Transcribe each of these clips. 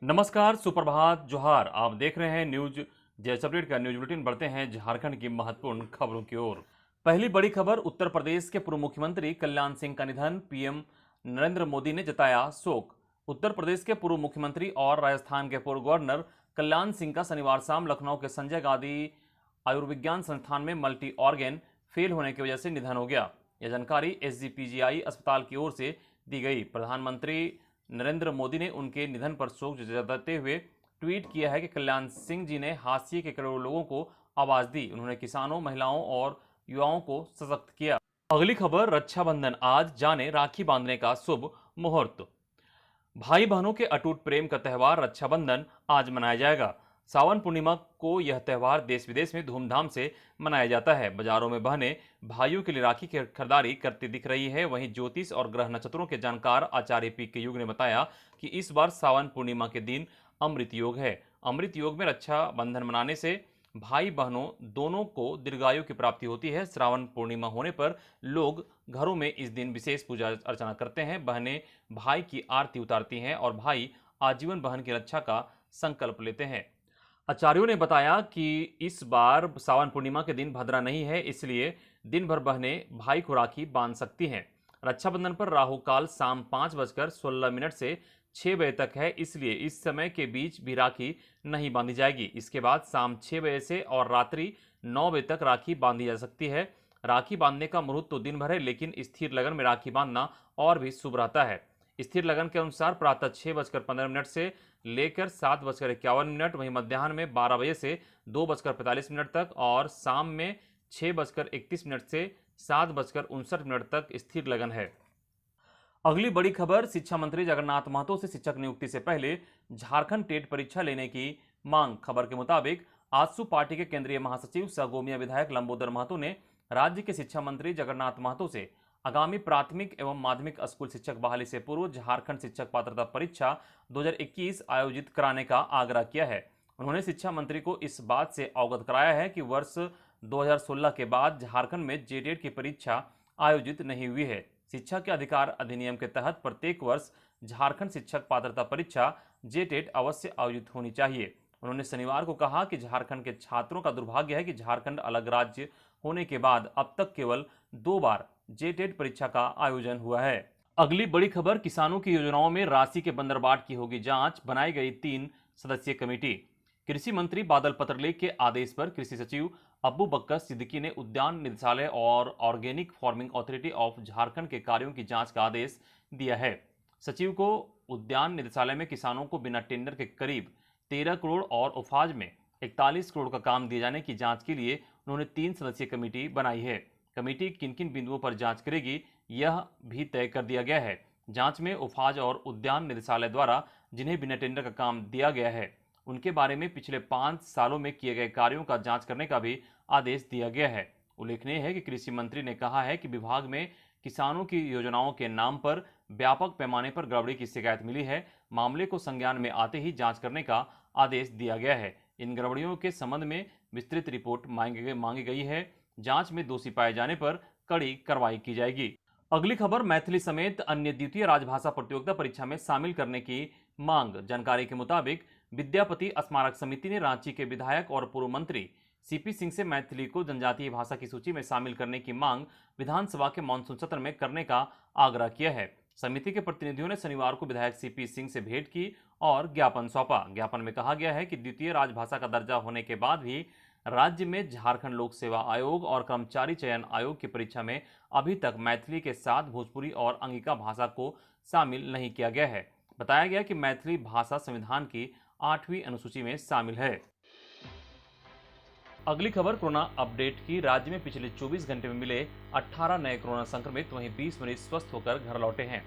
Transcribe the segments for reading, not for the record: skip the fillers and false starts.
नमस्कार, सुप्रभात, जोहार। आप देख रहे हैं न्यूज जैस अपडेट का न्यूज बुलेटिन। बढ़ते हैं झारखंड की महत्वपूर्ण खबरों की ओर। पहली बड़ी खबर, उत्तर प्रदेश के पूर्व मुख्यमंत्री कल्याण सिंह का निधन। पीएम नरेंद्र मोदी ने जताया शोक। उत्तर प्रदेश के पूर्व मुख्यमंत्री और राजस्थान के पूर्व गवर्नर कल्याण सिंह का शनिवार शाम लखनऊ के संजय गांधी आयुर्विज्ञान संस्थान में मल्टी ऑर्गेन फेल होने की वजह से निधन हो गया। यह जानकारी एसजीपीजीआई अस्पताल की ओर से दी गई। प्रधानमंत्री नरेंद्र मोदी ने उनके निधन पर शोक जताते हुए ट्वीट किया है कि कल्याण सिंह जी ने हाशिए के करोड़ों लोगों को आवाज दी। उन्होंने किसानों, महिलाओं और युवाओं को सशक्त किया। अगली खबर, रक्षाबंधन आज, जाने राखी बांधने का शुभ मुहूर्त। भाई बहनों के अटूट प्रेम का त्यौहार रक्षाबंधन आज मनाया जाएगा। सावन पूर्णिमा को यह त्यौहार देश विदेश में धूमधाम से मनाया जाता है। बाजारों में बहनें भाइयों के लिए राखी की खरीदारी करती दिख रही है। वहीं ज्योतिष और ग्रह नक्षत्रों के जानकार आचार्य पी के युग ने बताया कि इस बार सावन पूर्णिमा के दिन अमृत योग है। अमृत योग में रक्षाबंधन मनाने से भाई बहनों दोनों को दीर्घायु की प्राप्ति होती है। श्रावण पूर्णिमा होने पर लोग घरों में इस दिन विशेष पूजा अर्चना करते हैं। बहनें भाई की आरती उतारती हैं और भाई आजीवन बहन की रक्षा का संकल्प लेते हैं। आचार्यों ने बताया कि इस बार सावन पूर्णिमा के दिन भद्रा नहीं है, इसलिए दिन भर बहनें भाई को राखी बांध सकती हैं। रक्षाबंधन पर राहु काल शाम 5:16 से 6 बजे तक है, इसलिए इस समय के बीच भी राखी नहीं बांधी जाएगी। इसके बाद शाम 6 बजे से और रात्रि 9 बजे तक राखी बांधी जा सकती है। राखी बांधने का मुहूर्त तो दिन भर है, लेकिन स्थिर लगन में राखी बांधना और भी शुभ रहता है। स्थिर लगन के अनुसार प्रातः 6:15 से लेकर 7:51, वहीं मध्याह्न में 12 बजे से 2:45 तक और शाम में 6:31 से 7:59 तक स्थिर लगन है। अगली बड़ी खबर, शिक्षा मंत्री जगन्नाथ महतो से शिक्षक नियुक्ति से पहले झारखंड टेट परीक्षा लेने की मांग। खबर के मुताबिक आजसू पार्टी के केंद्रीय महासचिव सह गोमिया विधायक लंबोदर महतो ने राज्य के शिक्षा मंत्री जगन्नाथ महतो से आगामी प्राथमिक एवं माध्यमिक स्कूल शिक्षक बहाली से पूर्व झारखंड शिक्षक पात्रता परीक्षा 2021 आयोजित कराने का आग्रह किया है। उन्होंने शिक्षा मंत्री को इस बात से अवगत कराया है कि वर्ष 2016 के बाद झारखंड में जेटेट की परीक्षा आयोजित नहीं हुई है। शिक्षा के अधिकार अधिनियम के तहत प्रत्येक वर्ष झारखंड शिक्षक पात्रता परीक्षा जेटेट अवश्य आयोजित होनी चाहिए। उन्होंने शनिवार को कहा कि झारखंड के छात्रों का दुर्भाग्य है कि झारखंड अलग राज्य होने के बाद अब तक केवल 2 बार जेटेट परीक्षा का आयोजन हुआ है। अगली बड़ी खबर, किसानों की योजनाओं में राशि के बंदरबाट की होगी जांच। बनाई गई 3 सदस्यीय कमेटी। कृषि मंत्री बादल पत्रलेख के आदेश पर कृषि सचिव अब्बू बक्कर सिद्दीकी ने उद्यान निदेशालय और organic farming authority of Jharkhand के कार्यों की जांच का आदेश दिया है। सचिव को उद्यान निदेशालय में किसानों को बिना टेंडर के करीब 13 करोड़ और उफाज में 41 करोड़ का काम दिए जाने की जांच के लिए उन्होंने 3 सदस्यीय कमेटी बनाई है। कमेटी किन किन बिंदुओं पर जांच करेगी, यह भी तय कर दिया गया है। जांच में उफाज और उद्यान निदेशालय द्वारा जिन्हें बिना टेंडर का काम दिया गया है, उनके बारे में पिछले 5 सालों में किए गए कार्यों का जांच करने का भी आदेश दिया गया है। उल्लेखनीय है कि कृषि मंत्री ने कहा है कि विभाग में किसानों की योजनाओं के नाम पर व्यापक पैमाने पर गड़बड़ी की शिकायत मिली है। मामले को संज्ञान में आते ही जांच करने का आदेश दिया गया है। इन गड़बड़ियों के संबंध में विस्तृत रिपोर्ट मांगी गई है। जांच में दोषी पाए जाने पर कड़ी कार्रवाई की जाएगी। अगली खबर, मैथिली समेत अन्य द्वितीय राजभाषा प्रतियोगिता परीक्षा में शामिल करने की मांग। जानकारी के मुताबिक विद्यापति स्मारक समिति ने रांची के विधायक और पूर्व मंत्री सीपी सिंह से मैथिली को जनजातीय भाषा की सूची में शामिल करने की मांग विधानसभा के मानसून सत्र में करने का आग्रह किया है। समिति के प्रतिनिधियों ने शनिवार को विधायक सीपी सिंह से भेंट की और ज्ञापन सौंपा। ज्ञापन में कहा गया है कि द्वितीय राजभाषा का दर्जा होने के बाद भी राज्य में झारखंड लोक सेवा आयोग और कर्मचारी चयन आयोग की परीक्षा में अभी तक मैथिली के साथ भोजपुरी और अंगिका भाषा को शामिल नहीं किया गया है। बताया गया कि मैथिली भाषा संविधान की 8वीं अनुसूची में शामिल है। अगली खबर, कोरोना अपडेट की। राज्य में पिछले 24 घंटे में मिले 18 नए कोरोना संक्रमित, वहीं 20 मरीज स्वस्थ होकर घर लौटे हैं।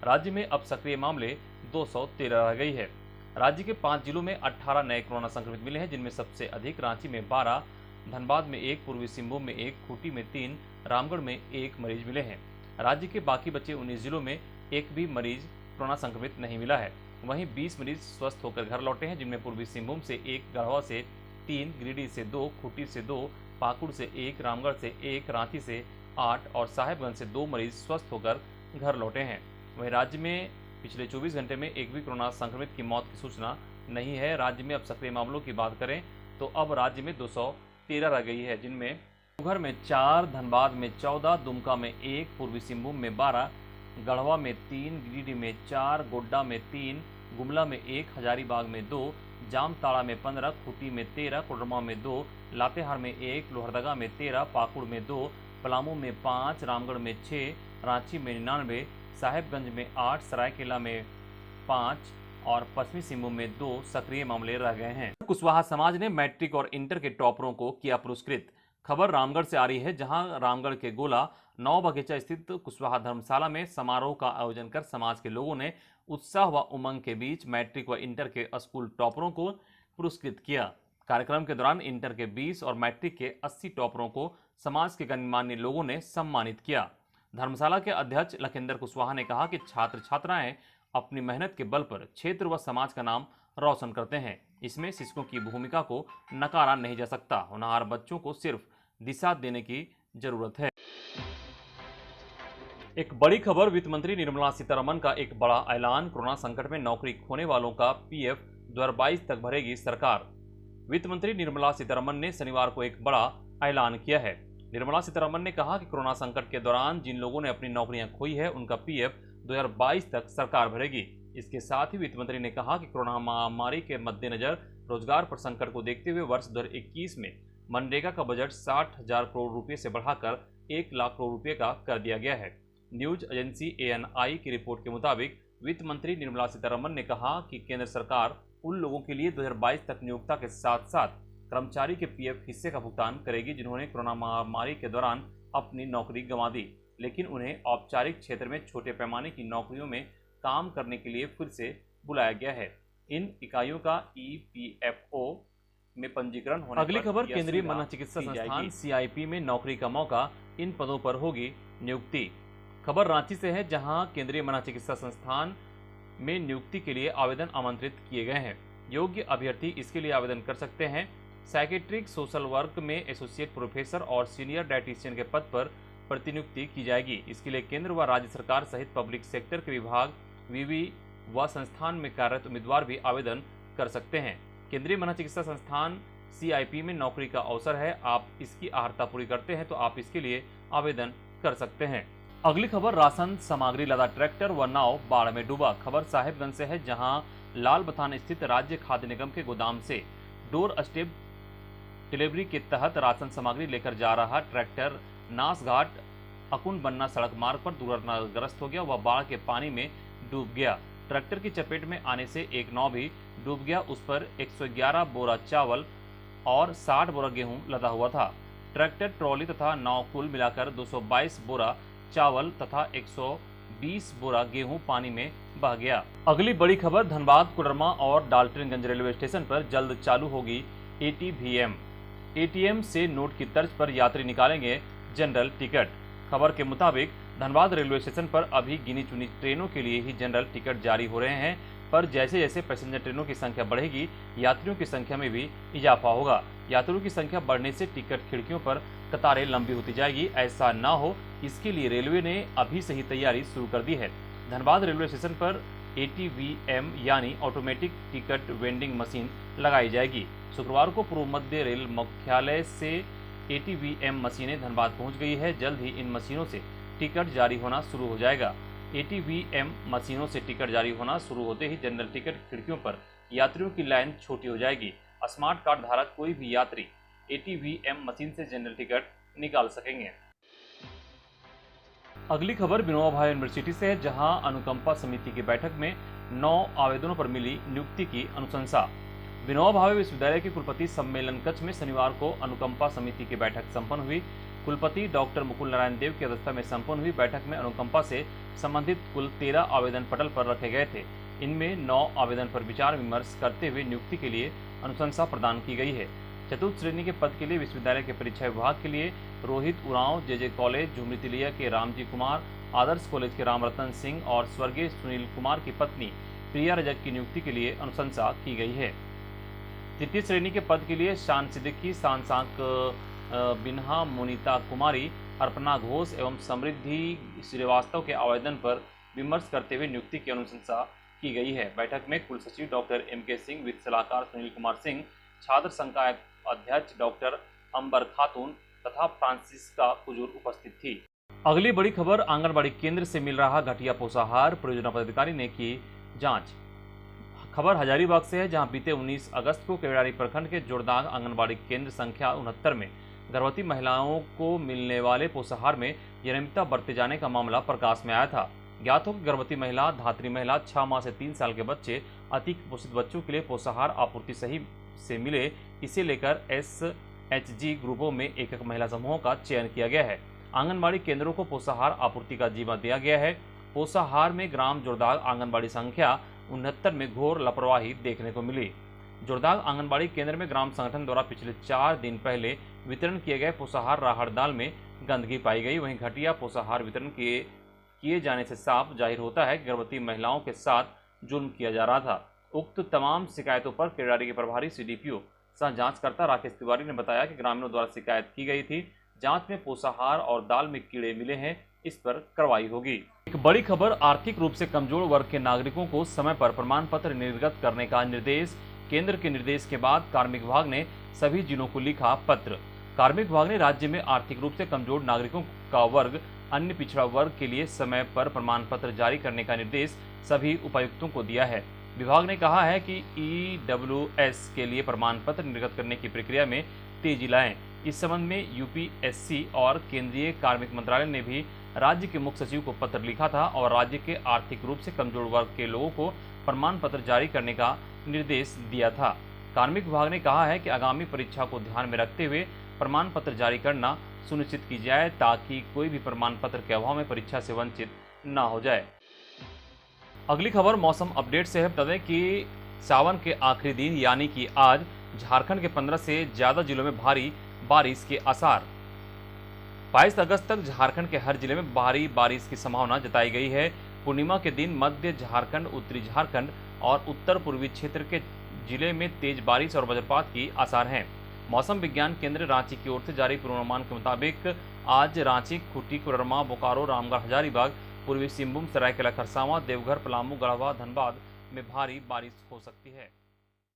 राज्य में अब सक्रिय मामले 213 रह गई है। राज्य के 5 जिलों में 18 नए कोरोना संक्रमित मिले हैं, जिनमें सबसे अधिक रांची में 12, धनबाद में 1, पूर्वी सिंहभूम में 1, खूंटी में 3, रामगढ़ में 1 मरीज मिले हैं। राज्य के बाकी बचे 19 जिलों में एक भी मरीज कोरोना संक्रमित नहीं मिला है। वहीं 20 मरीज स्वस्थ होकर घर लौटे हैं, जिनमें पूर्वी सिंहभूम से 1, गढ़वा से 3, गिरिडीह से 2, खूंटी से 2, पाकुड़ से 1, रामगढ़ से 1, रांची से 8 और साहेबगंज से 2 मरीज स्वस्थ होकर घर लौटे हैं। वहीं राज्य में पिछले 24 घंटे में एक भी कोरोना संक्रमित की मौत की सूचना नहीं है। राज्य में अब सक्रिय मामलों की बात करें तो अब राज्य में 213 रह गई है, जिनमें देवघर में 4, धनबाद में 14, दुमका में 1, पूर्वी सिंहभूम में 12, गढ़वा में 3, गिरिडीह में 4, गोड्डा में 3, गुमला में 1, हजारीबाग में 2, जामताड़ा में 15, खूंटी में 13, कोडरमा में 2, लातेहार में 1, लोहरदगा में 13, पाकुड़ में 2, पलामू में 5, रामगढ़ में 6, रांची में 99, साहेबगंज में 8, सरायकेला में 5 और पश्चिमी सिंहभूम में 2 सक्रिय मामले रह गए हैं। कुशवाहा समाज ने मैट्रिक और इंटर के टॉपरों को किया पुरस्कृत। खबर रामगढ़ से आ रही है, जहां रामगढ़ के गोला नौ बगीचा स्थित कुशवाहा धर्मशाला में समारोह का आयोजन कर समाज के लोगों ने उत्साह व उमंग के बीच मैट्रिक व इंटर के स्कूल टॉपरों को पुरस्कृत किया। कार्यक्रम के दौरान इंटर के 20 और मैट्रिक के 80 टॉपरों को समाज के गणमान्य लोगों ने सम्मानित किया। धर्मशाला के अध्यक्ष लखिंदर कुशवाहा ने कहा कि छात्र छात्राएं अपनी मेहनत के बल पर क्षेत्र व समाज का नाम रोशन करते हैं। इसमें शिक्षकों की भूमिका को नकारा नहीं जा सकता। होनहार बच्चों को सिर्फ दिशा देने की जरूरत है। एक बड़ी खबर, वित्त मंत्री निर्मला सीतारमण का एक बड़ा ऐलान। कोरोना संकट में नौकरी खोने वालों का पीएफ 2022 तक भरेगी सरकार। वित्त मंत्री निर्मला सीतारमण ने शनिवार को एक बड़ा ऐलान किया है। निर्मला सीतारमण ने कहा कि कोरोना संकट के दौरान जिन लोगों ने अपनी नौकरियां खोई है, उनका पीएफ 2022 तक सरकार भरेगी। इसके साथ ही वित्त मंत्री ने कहा कि कोरोना महामारी के मद्देनजर रोजगार पर संकट को देखते हुए वर्ष 2021 में मनरेगा का बजट 60,000 करोड़ रुपए से बढ़ाकर 1 लाख करोड़ रुपए का कर दिया गया है। न्यूज एजेंसी ANI की रिपोर्ट के मुताबिक वित्त मंत्री निर्मला सीतारमण ने कहा कि केंद्र सरकार उन लोगों के लिए 2022 तक नियोक्ता के साथ साथ कर्मचारी के पीएफ हिस्से का भुगतान करेगी, जिन्होंने कोरोना महामारी के दौरान अपनी नौकरी गंवा दी, लेकिन उन्हें औपचारिक क्षेत्र में छोटे पैमाने की नौकरियों में काम करने के लिए फिर से बुलाया गया है। इन इकाइयों का EPFO में पंजीकरण होने अगली खबर, केंद्रीय मनोचिकित्सा संस्थान CIP में नौकरी का मौका, इन पदों पर होगी नियुक्ति। खबर रांची से है, जहां केंद्रीय मनोचिकित्सा संस्थान में नियुक्ति के लिए आवेदन आमंत्रित किए गए हैं। योग्य अभ्यर्थी इसके लिए आवेदन कर सकते हैं। साइकेट्रिक सोशल वर्क में एसोसिएट प्रोफेसर और सीनियर डायटीशियन के पद पर प्रतिनियुक्ति की जाएगी। इसके लिए केंद्र व राज्य सरकार सहित पब्लिक सेक्टर के विभाग, विवि व संस्थान में कार्यरत उम्मीदवार भी आवेदन कर सकते हैं। केंद्रीय मनोचिकित्सा संस्थान CIP में नौकरी का अवसर है। आप इसकी अर्हता पूरी करते हैं तो आप इसके लिए आवेदन कर सकते हैं। अगली खबर, राशन सामग्री लदा ट्रैक्टर व नाव बाढ़ में डूबा। खबर साहिबगंज से है, जहां लाल बथान स्थित राज्य खाद्य निगम के गोदाम से डोर स्टेप डिलीवरी के तहत राशन सामग्री लेकर जा रहा ट्रैक्टर नासघाट अकुन बन्ना सड़क मार्ग पर दुर्घटनाग्रस्त हो गया। वह बाढ़ के पानी में डूब गया। ट्रैक्टर की चपेट में आने से एक नाव भी डूब गया। उस पर 111 बोरा चावल और 60 बोरा गेहूं लदा हुआ था। ट्रैक्टर, ट्रॉली तथा नाव कुल मिलाकर 222 बोरा चावल तथा 120 बोरा गेहूं पानी में बह गया। अगली बड़ी खबर, धनबाद, कोडरमा और डाल्टनगंज रेलवे स्टेशन पर जल्द चालू होगी ATVM। ATM से नोट की तर्ज पर यात्री निकालेंगे जनरल टिकट। खबर के मुताबिक धनबाद रेलवे स्टेशन पर अभी गिनी चुनी ट्रेनों के लिए ही जनरल टिकट जारी हो रहे हैं, पर जैसे जैसे पैसेंजर ट्रेनों की संख्या बढ़ेगी, यात्रियों की संख्या में भी इजाफा होगा। यात्रियों की संख्या बढ़ने से टिकट खिड़कियों पर कतारें लंबी होती जाएगी। ऐसा ना हो, इसके लिए रेलवे ने अभी से ही तैयारी शुरू कर दी है। धनबाद रेलवे स्टेशन पर ATVM यानी ऑटोमेटिक टिकट वेंडिंग मशीन लगाई जाएगी। शुक्रवार को पूर्व मध्य रेल मुख्यालय से ATVM मशीनें धनबाद पहुंच गई है। जल्द ही इन मशीनों से टिकट जारी होना शुरू हो जाएगा। ATVM मशीनों से टिकट जारी होना शुरू होते ही जनरल टिकट खिड़कियों पर यात्रियों की लाइन छोटी हो जाएगी। स्मार्ट कार्ड धारक कोई भी यात्री ATVM मशीन से जनरल टिकट निकाल सकेंगे। अगली खबर विनोबा भावे यूनिवर्सिटी से है, जहां अनुकंपा समिति की बैठक में 9 आवेदनों पर मिली नियुक्ति की अनुशंसा। विनोबा भावे विश्वविद्यालय के कुलपति सम्मेलन कक्ष में शनिवार को अनुकंपा समिति की बैठक संपन्न हुई। कुलपति डॉक्टर मुकुल नारायण देव की अध्यक्षता में संपन्न हुई बैठक में अनुकंपा से संबंधित कुल 13 आवेदन पटल पर रखे गए थे। इनमें 9 आवेदन पर विचार विमर्श करते हुए नियुक्ति के लिए अनुशंसा प्रदान की गई है। चतुर्थ श्रेणी के पद के लिए विश्वविद्यालय के परीक्षा विभाग के लिए रोहित उरांव, JJ कॉलेज झुमरी तिलिया के रामजी कुमार, आदर्श कॉलेज के रामरतन सिंह और स्वर्गीय सुनील कुमार की पत्नी प्रिया रजक की नियुक्ति के लिए अनुशंसा की गई है। तृतीय श्रेणी के पद के लिए शान सिद्दीकी, सांसाक बिन्हा, मोनिता कुमारी, अर्पणा घोष एवं समृद्धि श्रीवास्तव के आवेदन पर विमर्श करते हुए नियुक्ति की अनुशंसा की गई है। बैठक में कुल सचिव डॉक्टर एम.के. सिंह, वित्त सलाहकार सुनील कुमार सिंह, छात्र संघ का अध्यक्ष डॉक्टर अंबर खातून तथा फ्रांसिस्का कुजूर उपस्थित थी। अगली बड़ी खबर, आंगनबाड़ी केंद्र से मिल रहा घटिया पोषाहार, परियोजना पदाधिकारी ने की जांच। खबर हजारीबाग से है, जहां बीते 19 अगस्त को केवड़ारी प्रखंड के जोड़दाग आंगनबाड़ी केंद्र संख्या 69 में गर्भवती महिलाओं को मिलने वाले पोषाहार में अनियमितता बरते जाने का मामला प्रकाश में आया था। ज्ञात हो कि गर्भवती महिला, धात्री महिला, 6 माह से 3 साल के बच्चे, अति कुपोषित बच्चों के लिए पोषाहार आपूर्ति सही से मिले, इसे लेकर SHG ग्रुपों में एक महिला समूहों का चयन किया गया है। आंगनबाड़ी केंद्रों को पोषाहार आपूर्ति का जिम्मा दिया गया है। पोषाहार में ग्राम जोड़दाग आंगनबाड़ी संख्या 69 में घोर लापरवाही देखने को मिली। जोड़दाग आंगनबाड़ी केंद्र में ग्राम संगठन द्वारा पिछले 4 दिन पहले वितरण किए गए पोषाहार राहड़ दाल में गंदगी पाई गई। वहीं घटिया पोषाहार वितरण किए जाने से साफ जाहिर होता है कि गर्भवती महिलाओं के साथ जुल्म किया जा रहा था। उक्त तमाम शिकायतों पर केवड़ारी के प्रभारी CDPO सह जांचकर्ता राकेश तिवारी ने बताया कि ग्रामीणों द्वारा शिकायत की गई थी। जांच में पोषाहार और दाल में कीड़े मिले हैं, इस पर कार्रवाई होगी। एक बड़ी खबर, आर्थिक रूप से कमजोर वर्ग के नागरिकों को समय पर प्रमाण पत्र निर्गत करने का निर्देश। केंद्र के निर्देश के बाद कार्मिक विभाग ने सभी जिलों को लिखा पत्र। कार्मिक विभाग ने राज्य में आर्थिक रूप से कमजोर नागरिकों का वर्ग, अन्य पिछड़ा वर्ग के लिए समय पर प्रमाण पत्र जारी करने का निर्देश सभी उपायुक्तों को दिया है। विभाग ने कहा है कि EWS के लिए प्रमाण पत्र निर्गत करने की प्रक्रिया में तेजी लाएं। इस संबंध में UPSC और केंद्रीय कार्मिक मंत्रालय ने भी राज्य के मुख्य सचिव को पत्र लिखा था और राज्य के आर्थिक रूप से कमजोर वर्ग के लोगों को प्रमाण पत्र जारी करने का निर्देश दिया था। कार्मिक विभाग ने कहा है कि आगामी परीक्षा को ध्यान में रखते हुए प्रमाण पत्र जारी करना सुनिश्चित की जाए, ताकि कोई भी प्रमाण पत्र के अभाव में परीक्षा से वंचित न हो जाए। अगली खबर मौसम अपडेट से है। बता दें कि सावन के आखिरी दिन यानी कि आज झारखंड के 15 से ज्यादा जिलों में भारी बारिश के आसार। 22 अगस्त तक झारखंड के हर जिले में भारी बारिश की संभावना जताई गई है। पूर्णिमा के दिन मध्य झारखंड, उत्तरी झारखंड और उत्तर पूर्वी क्षेत्र के जिले में तेज बारिश और वज्रपात की आसार हैं। मौसम विज्ञान केंद्र रांची की ओर से जारी पूर्वानुमान के मुताबिक आज रांची, खूंटी, कोडरमा, बोकारो, रामगढ़, हजारीबाग, पूर्वी सिंहभूम, सरायकेला खरसावां, देवघर, पलामू, गढ़वा, धनबाद में भारी बारिश हो सकती है।